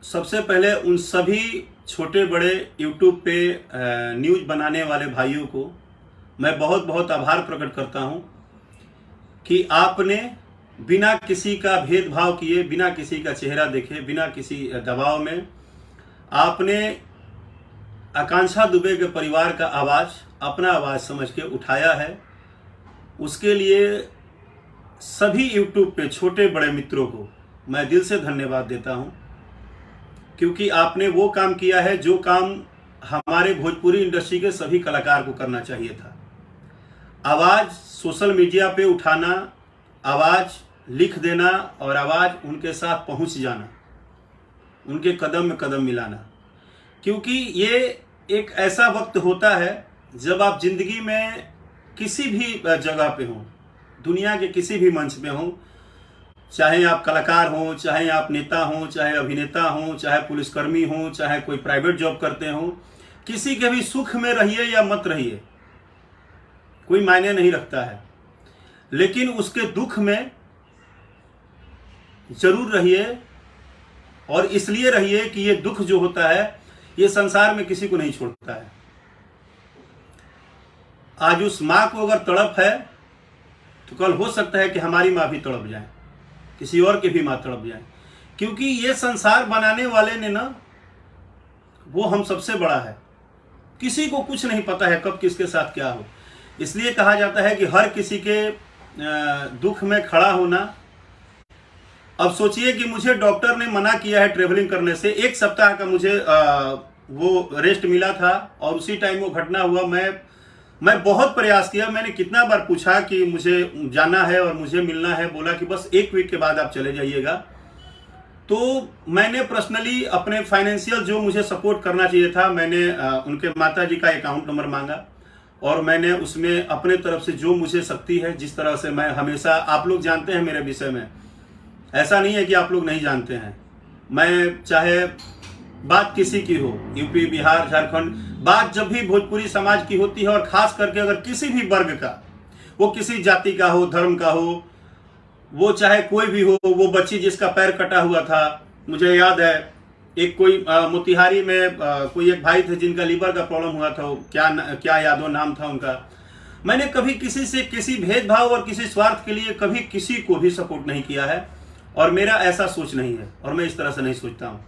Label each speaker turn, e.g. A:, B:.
A: सबसे पहले उन सभी छोटे बड़े यूट्यूब पे न्यूज़ बनाने वाले भाइयों को मैं बहुत बहुत आभार प्रकट करता हूं कि आपने बिना किसी का भेदभाव किए, बिना किसी का चेहरा देखे, बिना किसी दबाव में आपने आकांक्षा दुबे के परिवार का आवाज़ अपना आवाज़ समझ के उठाया है। उसके लिए सभी यूट्यूब पे छोटे बड़े मित्रों को मैं दिल से धन्यवाद देता हूं, क्योंकि आपने वो काम किया है जो काम हमारे भोजपुरी इंडस्ट्री के सभी कलाकार को करना चाहिए था। आवाज़ सोशल मीडिया पे उठाना, आवाज़ लिख देना और आवाज़ उनके साथ पहुंच जाना, उनके कदम में कदम मिलाना। क्योंकि ये एक ऐसा वक्त होता है जब आप जिंदगी में किसी भी जगह पे हों, दुनिया के किसी भी मंच पे हों, चाहे आप कलाकार हों, चाहे आप नेता हों, चाहे अभिनेता हों, चाहे पुलिसकर्मी हों, चाहे कोई प्राइवेट जॉब करते हों, किसी के भी सुख में रहिए या मत रहिए, कोई मायने नहीं रखता है, लेकिन उसके दुख में जरूर रहिए। और इसलिए रहिए कि ये दुख जो होता है ये संसार में किसी को नहीं छोड़ता है। आज उस माँ को अगर तड़प है तो कल हो सकता है कि हमारी माँ भी तड़प जाए, किसी और की भी माँ तड़प जाए। क्योंकि ये संसार बनाने वाले ने ना, वो हम सबसे बड़ा है। किसी को कुछ नहीं पता है कब किसके साथ क्या हो। इसलिए कहा जाता है कि हर किसी के दुख में खड़ा होना। अब सोचिए कि मुझे डॉक्टर ने मना किया है ट्रेवलिंग करने से, 1 सप्ताह का मुझे वो रेस्ट मिला था और उसी टाइम वो घटना हुआ। मैं बहुत प्रयास किया, मैंने कितना बार पूछा कि मुझे जाना है और मुझे मिलना है, बोला कि बस 1 वीक के बाद आप चले जाइएगा। तो मैंने पर्सनली अपने फाइनेंशियल जो मुझे सपोर्ट करना चाहिए था, मैंने उनके माताजी का अकाउंट नंबर मांगा और मैंने उसमें अपने तरफ से जो मुझे शक्ति है, जिस तरह से मैं हमेशा, आप लोग जानते हैं मेरे विषय में, ऐसा नहीं है कि आप लोग नहीं जानते हैं। मैं चाहे बात किसी की हो, यूपी, बिहार, झारखंड, बात जब भी भोजपुरी समाज की होती है और खास करके अगर किसी भी वर्ग का, वो किसी जाति का हो, धर्म का हो, वो चाहे कोई भी हो, वो बच्ची जिसका पैर कटा हुआ था, मुझे याद है एक कोई मोतिहारी में कोई एक भाई थे जिनका लीवर का प्रॉब्लम हुआ था, क्या यादव नाम था उनका। मैंने कभी किसी से किसी भेदभाव और किसी स्वार्थ के लिए कभी किसी को भी सपोर्ट नहीं किया है और मेरा ऐसा सोच नहीं है और मैं इस तरह से नहीं सोचता हूँ।